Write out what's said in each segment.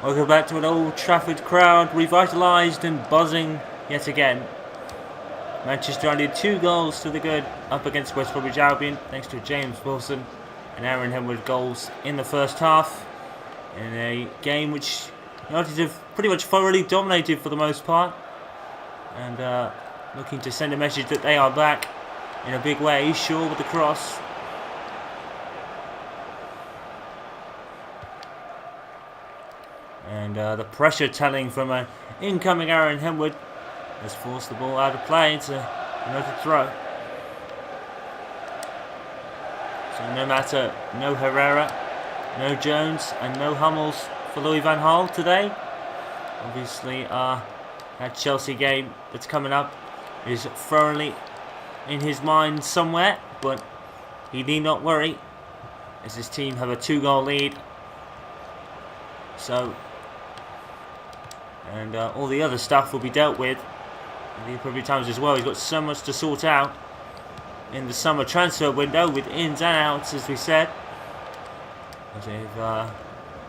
Welcome back to an Old Trafford crowd, revitalised and buzzing yet again. Manchester United 2 goals to the good up against West Bromwich Albion, thanks to James Wilson and Aaron Henwood goals in the first half. In a game which United have pretty much thoroughly dominated for the most part, and looking to send a message that they are back in a big way. Shaw with the cross. And the pressure telling from an incoming Aaron Henwood has forced the ball out of play into another throw. So no Herrera, no Jones and no Hummels for Louis Van Gaal today. Obviously that Chelsea game that's coming up is thoroughly in his mind somewhere, but he need not worry as his team have a 2-goal lead. So and all the other stuff will be dealt with at the appropriate times as well. He's got so much to sort out in the summer transfer window with ins and outs, as we said. As if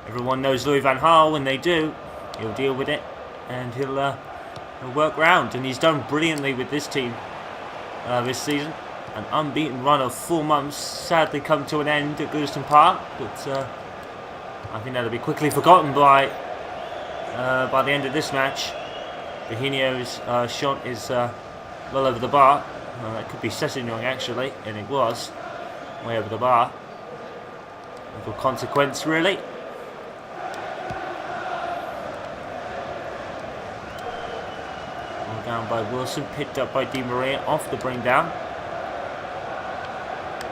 everyone knows Louis Van Gaal, when they do, he'll deal with it and he'll work round. And he's done brilliantly with this team this season. An unbeaten run of 4 months sadly come to an end at Goodison Park, but I think that'll be quickly forgotten by the end of this match. Fabinho's shot is well over the bar. That could be Sessegnon actually, and it was way over the bar. Little consequence really. Ball down by Wilson, picked up by Di Maria off the bring down.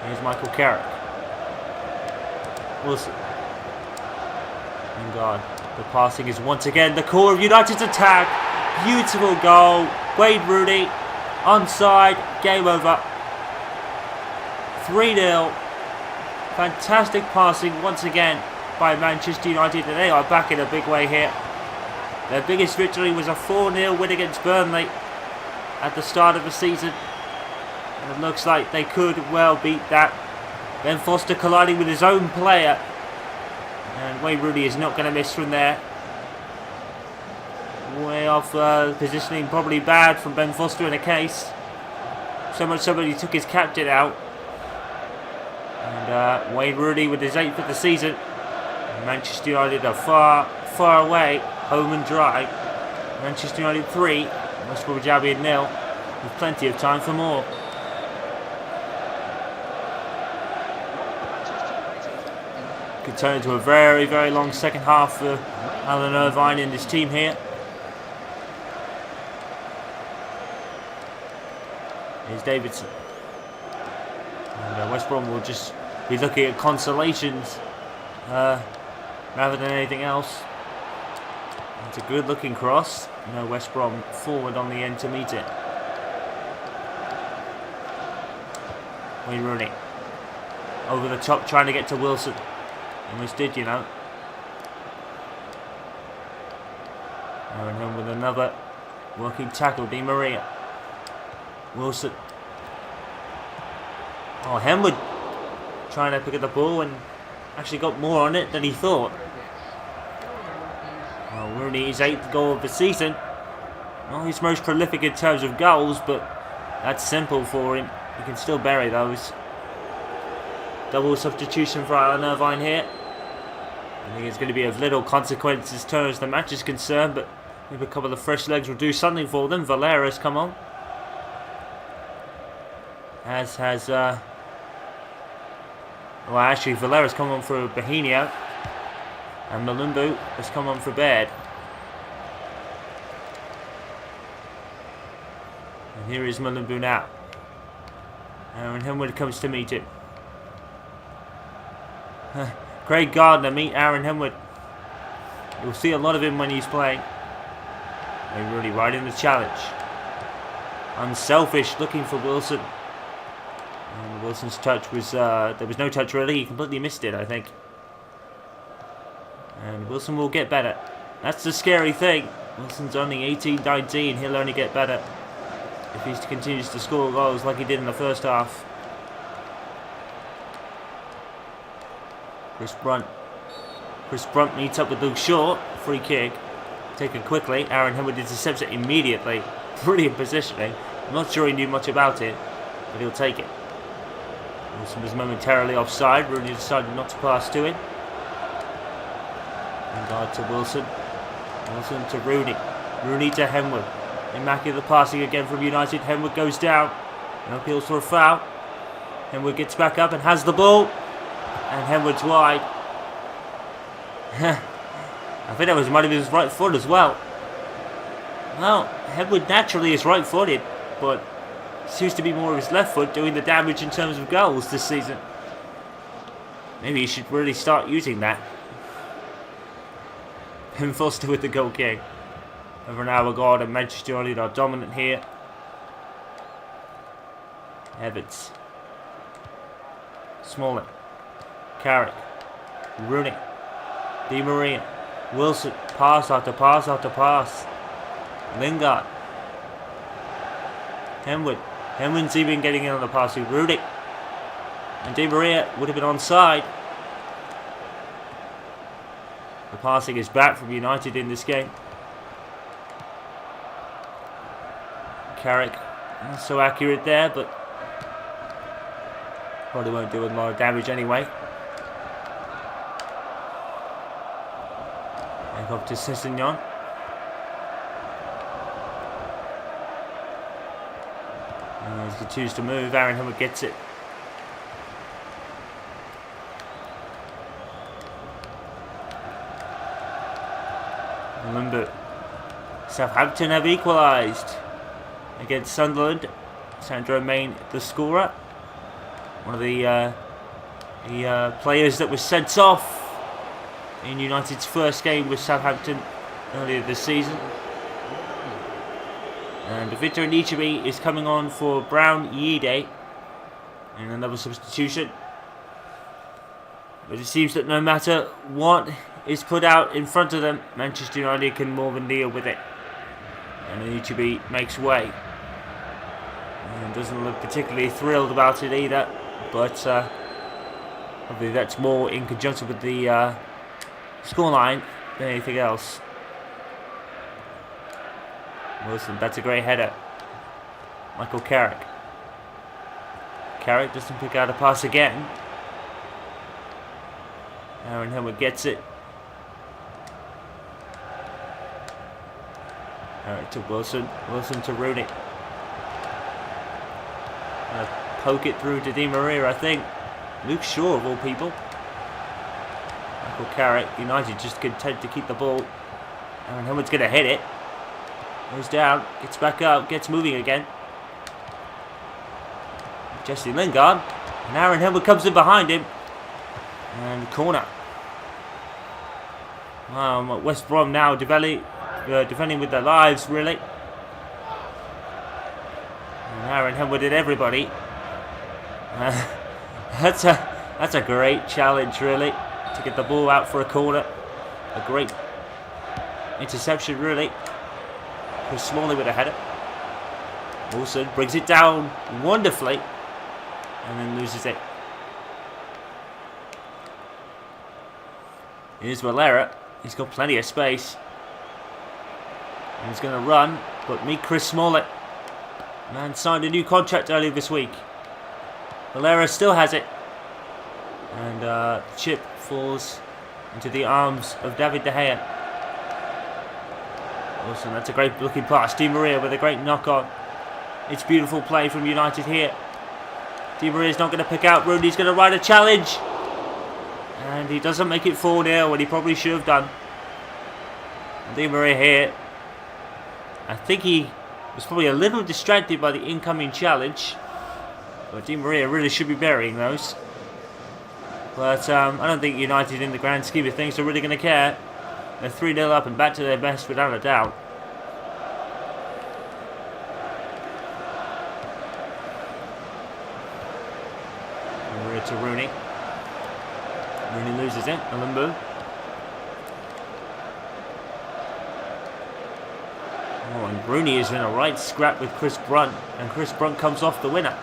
Here's Michael Carrick. Wilson. Lingard. The passing is once again the core of United's attack. Beautiful goal. Wade Rooney. Onside. Game over. 3-0. Fantastic passing once again by Manchester United. And they are back in a big way here. Their biggest victory was a 4-0 win against Burnley at the start of the season. And it looks like they could well beat that. Ben Foster colliding with his own player. And Wayne Rooney is not going to miss from there. Way off positioning, probably bad from Ben Foster in a case. So much so that he took his captain out. And Wayne Rooney with his 8th of the season. And Manchester United are far away, home and dry. Manchester United 3, West Bromwich Albion 0, with plenty of time for more. Could turn into a very, very long second half for Alan Irvine and his team here. Here's Davidson. And West Brom will just be looking at consolations rather than anything else. It's a good looking cross. No West Brom forward on the end to meet it. Wayne Rooney. Over the top trying to get to Wilson. Almost did, you know. And then with another working tackle, Di Maria. Wilson. Oh, Henwood trying to pick up the ball and actually got more on it than he thought. Well, Rooney, his 8th goal of the season. Not his most prolific in terms of goals, but that's simple for him. He can still bury those. Double substitution for Alan Irvine here. I think it's going to be of little consequence as far as the match is concerned, but maybe a couple of fresh legs will do something for them. Valera's come on. As has... well, actually, Valera's come on for Fabinho. And Malumbu has come on for Baird. And here is Malumbu now. And Henwood comes to meet him. Craig Gardner meet Aaron Henwood. You'll see a lot of him when he's playing. They're really right in the challenge. Unselfish, looking for Wilson. And Wilson's touch was, there was no touch really, he completely missed it, I think. And Wilson will get better. That's the scary thing. Wilson's only 18, 19, he'll only get better if he continues to score goals like he did in the first half. Chris Brunt meets up with Luke Shaw. Free kick. Taken quickly. Aaron Henwood intercepts it immediately. Brilliant positioning. I'm not sure he knew much about it, but he'll take it. Wilson was momentarily offside. Rooney decided not to pass to him. Lingard to Wilson. Wilson to Rooney. Rooney to Henwood. Immaculate passing again from United. Henwood goes down and appeals for a foul. Henwood gets back up and has the ball. And Henwood's wide. I think that might have been his right foot as well. Well, Henwood naturally is right-footed, but seems to be more of his left foot doing the damage in terms of goals this season. Maybe he should really start using that. Ben Foster with the goal kick. Over an hour gone and Manchester United are dominant here. Evans. Smalling. Carrick. Rooney. Di Maria. Wilson. Pass after pass after pass. Lingard. Henwood. Henwood's even getting in on the pass to Rooney. And Di Maria would have been onside. The passing is back from United in this game. Carrick. Not so accurate there, but probably won't do a lot of damage anyway. Back up to Sessegnon. He can choose to move. Aaron Henwood gets it. Remember, Southampton have equalised against Sunderland. Sandro Main, the scorer. One of the players that was sent off in United's first game with Southampton earlier this season. And Victor Nichibi is coming on for Brown Yide in another substitution. But it seems that no matter what is put out in front of them, Manchester United can more than deal with it. And Nichibi makes way. And doesn't look particularly thrilled about it either. But probably that's more in conjunction with the scoreline than anything else. Wilson, that's a great header. Michael Carrick. Carrick doesn't pick out a pass again. Aaron Henwood gets it. Carrick to Wilson. Wilson to Rooney. Gonna poke it through to Di Maria, I think. Luke Shaw of all people. Michael Carrick. United just content to keep the ball. Aaron Henwood's going to hit it. Goes down, gets back up, gets moving again. Jesse Lingard. And Aaron Henwood comes in behind him. And corner. West Brom now defending with their lives, really. And Aaron Henwood did everybody. That's a great challenge, really, to get the ball out for a corner. A great interception, really. Chris Smalling with a header. Wilson brings it down wonderfully and then loses it. Here's Valera. He's got plenty of space. And he's going to run, but meet Chris Smalling. Man signed a new contract earlier this week. Valera still has it. And chip falls into the arms of David De Gea. Awesome, that's a great looking pass. Di Maria with a great knock on. It's beautiful play from United here. Di Maria's not going to pick out. Rooney's going to ride a challenge. And he doesn't make it 4-0 when he probably should have done. Di Maria here. I think he was probably a little distracted by the incoming challenge. But Di Maria really should be burying those. But I don't think United in the grand scheme of things are really going to care. They're 3-0 up and back to their best without a doubt. Maria to Rooney. Rooney loses it. Alumbu. Oh, and Rooney is in a right scrap with Chris Brunt. And Chris Brunt comes off the winner.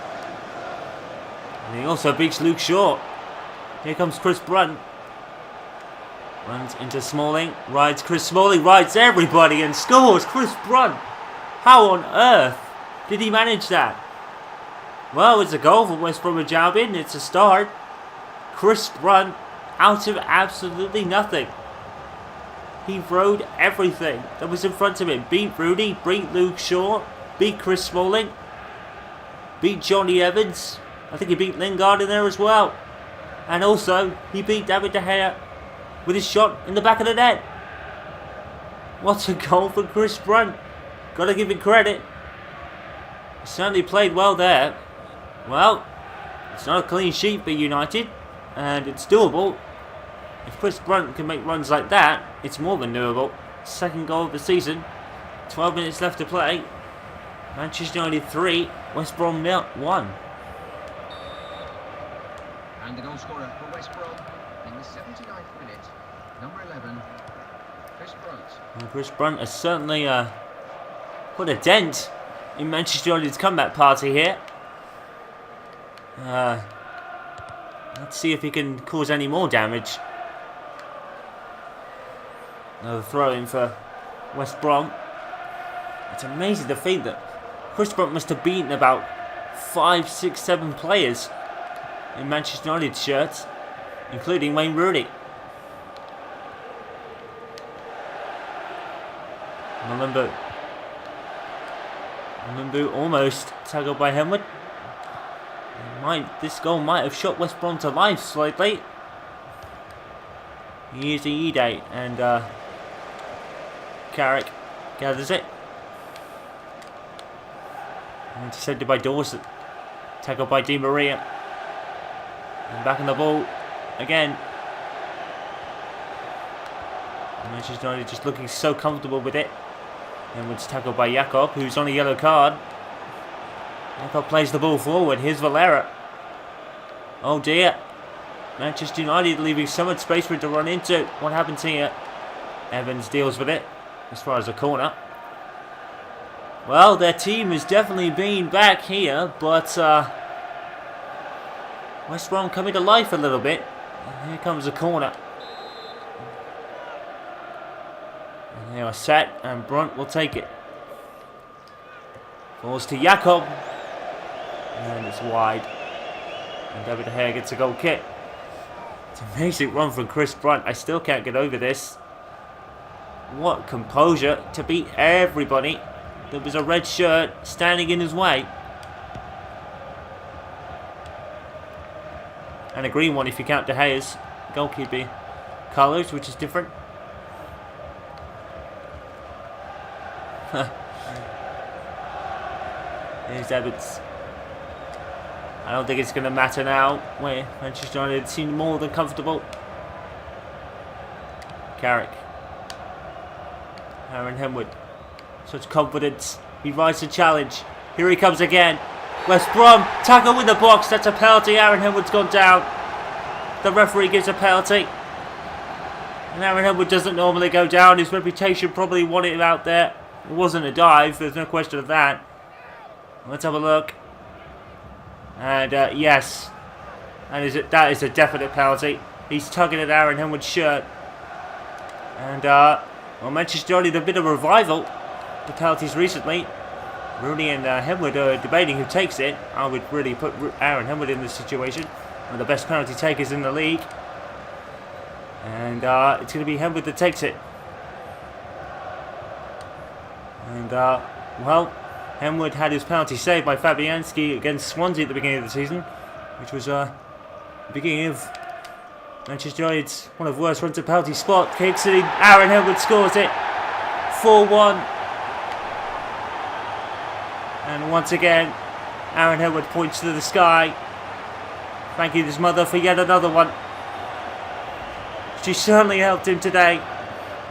And he also beats Luke Shaw. Here comes Chris Brunt. Runs into Smalling. Rides Chris Smalling. Rides everybody and scores. Chris Brunt. How on earth did he manage that? Well, it's a goal for West Bromwich Albion. It's a start. Chris Brunt out of absolutely nothing. He rode everything that was in front of him. Beat Rudy, beat Luke Shaw, beat Chris Smalling, beat Johnny Evans. I think he beat Lingard in there as well. And also, he beat David De Gea with his shot in the back of the net. What a goal for Chris Brunt. Gotta give him credit. He certainly played well there. Well, it's not a clean sheet for United, and it's doable. If Chris Brunt can make runs like that, it's more than doable. Second goal of the season. 12 minutes left to play. Manchester United 3, West Brom 1. And the goal scorer for West Brom in the 79th minute, number 11, Chris Brunt. Well, Chris Brunt has certainly put a dent in Manchester United's comeback party here. Let's see if he can cause any more damage. Another throw-in for West Brom. It's amazing to think that Chris Brunt must have beaten about 5, 6, 7 players in Manchester United shirts, including Wayne Rooney. Malumbu almost tackled by Henwood. This goal might have shot West Brom to life slightly. Here's the Ede, and Carrick gathers it. Intercepted by Dawson. Tackled by Di Maria. And back in the ball again. Manchester United just looking so comfortable with it. And was tackled by Jakob, who's on a yellow card. Jakob plays the ball forward. Here's Valera. Oh dear. Manchester United leaving so much space for it to run into. What happens here? Evans deals with it as far as the corner. Well, their team has definitely been back here, but West Brom coming to life a little bit. And here comes the corner. And they are set, and Brunt will take it. Falls to Jakob. And it's wide. And David De Gea gets a goal kick. It's an amazing run from Chris Brunt. I still can't get over this. What composure to beat everybody. There was a red shirt standing in his way. And a green one if you count De Gea's goalkeeping colours, which is different. Here's Evans. I don't think it's going to matter now, where Manchester United seem more than comfortable. Carrick. Aaron Henwood. Such confidence. He rides the challenge. Here he comes again. West Brom. Tackle in the box. That's a penalty. Aaron Henwood's gone down. The referee gives a penalty. And Aaron Henwood doesn't normally go down. His reputation probably wanted him out there. It wasn't a dive. There's no question of that. Let's have a look. And yes. And that is a definite penalty. He's tugging at Aaron Henwood's shirt. And well, Manchester United a bit of a revival. The penalties recently. Rooney and Henwood are debating who takes it. I would really put Aaron Henwood in this situation. One of the best penalty takers in the league. And it's going to be Henwood that takes it. And well, Henwood had his penalty saved by Fabianski against Swansea at the beginning of the season, which was the beginning of Manchester United's one of the worst runs at penalty spot. Kicks it in. Aaron Henwood scores it. 4-1. And once again, Aaron Henwood points to the sky, thanking his mother for yet another one. She certainly helped him today.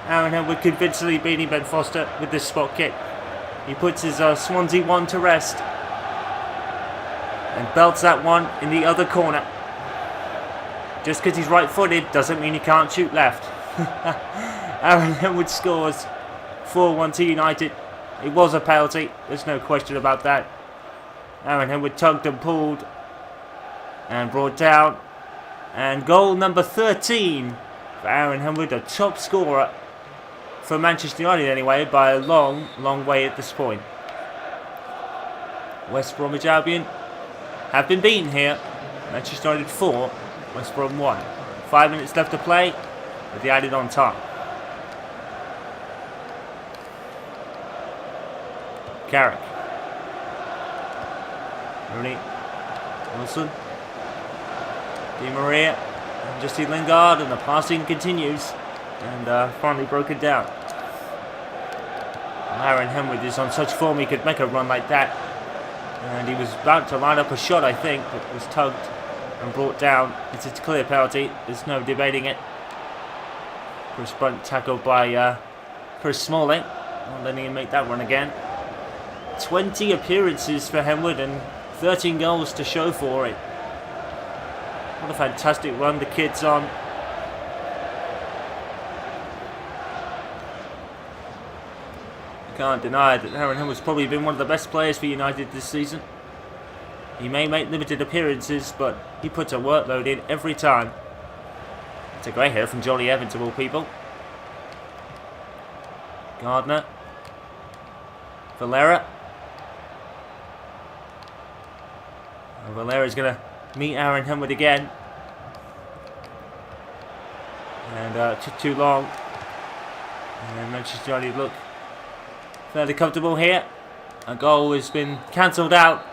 Aaron Henwood convincingly beating Ben Foster with this spot kick. He puts his Swansea one to rest and belts that one in the other corner. Just because he's right-footed doesn't mean he can't shoot left. Aaron Henwood scores 4-1 to United. It was a penalty, there's no question about that. Aaron Henwood tugged and pulled and brought down. And goal number 13 for Aaron Henwood, the top scorer for Manchester United anyway, by a long, long way at this point. West Bromwich Albion have been beaten here. Manchester United 4, West Brom 1. 5 minutes left to play with the added on time. Carrick. Rooney. Wilson. Di Maria. And Jesse Lingard, and the passing continues. And finally broken down. Aaron Henwood is on such form he could make a run like that. And he was about to line up a shot, I think, but was tugged and brought down. It's a clear penalty. There's no debating it. Chris Brunt tackled by Chris Smalling. Not letting him make that run again. 20 appearances for Henwood and 13 goals to show for it. What a fantastic run the kid's on. You can't deny that Aaron Henwood's probably been one of the best players for United this season. He may make limited appearances, but he puts a workload in every time. It's a great hit from Johnny Evans of all people. Gardner. Valera. And Valera's going to meet Aaron Henwood again. And took too long. And Manchester United look fairly comfortable here. A goal has been cancelled out.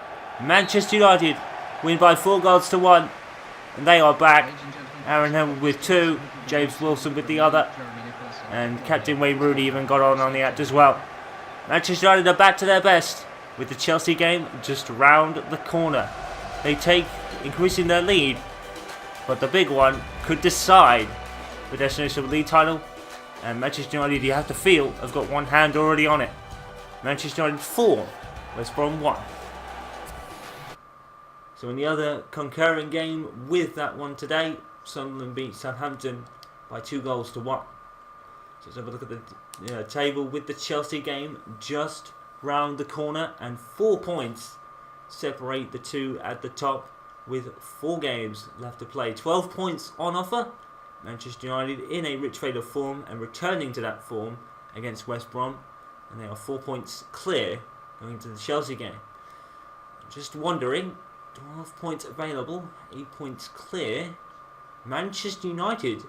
Manchester United win by 4 goals to 1. And they are back. Aaron Henwood with 2. James Wilson with the other. And Captain Wayne Rooney even got on the act as well. Manchester United are back to their best, with the Chelsea game just round the corner. They take increasing their lead, but the big one could decide the destination of the league title. And Manchester United, you have to feel, have got one hand already on it. Manchester United 4, West Brom 1. So in the other concurrent game with that one today, Sunderland beat Southampton by 2 goals to 1. So let's have a look at the table with the Chelsea game just round the corner, and 4 points separate the two at the top with 4 games left to play. 12 points on offer. Manchester United in a rich trade of form and returning to that form against West Brom, and they are 4 points clear going into the Chelsea game. Just wondering, 12 points available, 8 points clear. Manchester United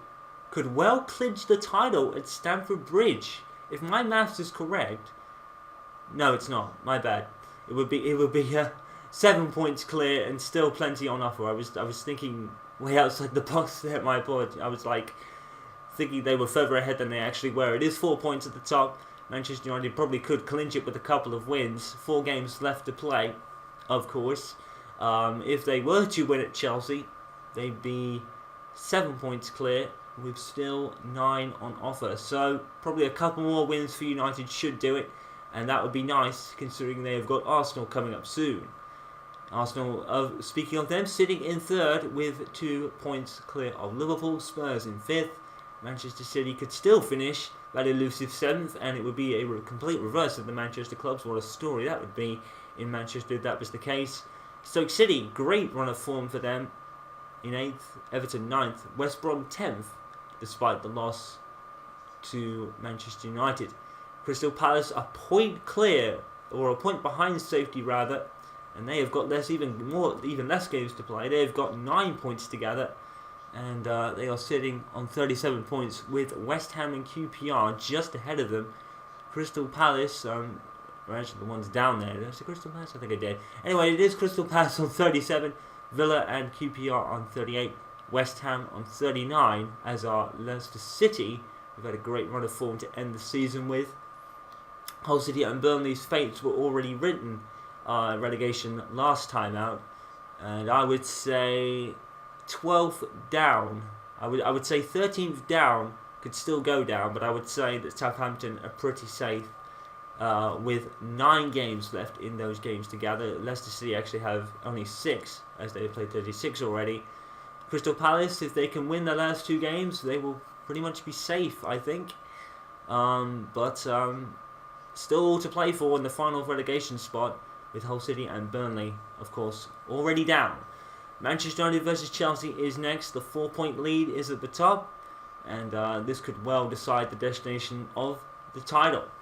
could well clinch the title at Stamford Bridge. If my maths is correct, no, it's not. My bad. It would be 7 points clear and still plenty on offer. I was thinking way outside the box there. My apologies. I was like thinking they were further ahead than they actually were. It is 4 points at the top. Manchester United probably could clinch it with a couple of wins. 4 games left to play, of course. If they were to win at Chelsea, they'd be 7 points clear with still 9 on offer. So probably a couple more wins for United should do it, and that would be nice considering they have got Arsenal coming up soon. Arsenal, speaking of them, sitting in 3rd with 2 points clear of Liverpool. Spurs in 5th. Manchester City could still finish that elusive 7th, and it would be a complete reverse of the Manchester clubs. What a story that would be in Manchester if that was the case. Stoke City, great run of form for them in 8th. Everton 9th. West Brom 10th, despite the loss to Manchester United. Crystal Palace a point clear, or a point behind safety rather, and they have got even less games to play. They have got 9 points together, and they are sitting on 37 points with West Ham and QPR just ahead of them. Crystal Palace, are actually the ones down there. Did I say Crystal Palace? I think I did. Anyway, it is Crystal Palace on 37, Villa and QPR on 38, West Ham on 39, as are Leicester City. We've had a great run of form to end the season with. Hull City and Burnley's fates were already written relegation last time out, and I would say 12th down. I would say 13th down could still go down, but I would say that Southampton are pretty safe with 9 games left in those games together. Leicester City actually have only 6, as they have played 36 already. Crystal Palace, if they can win the last 2 games, they will pretty much be safe, I think. But still all to play for in the final relegation spot, with Hull City and Burnley, of course, already down. Manchester United versus Chelsea is next. The 4-point lead is at the top. and this could well decide the destination of the title.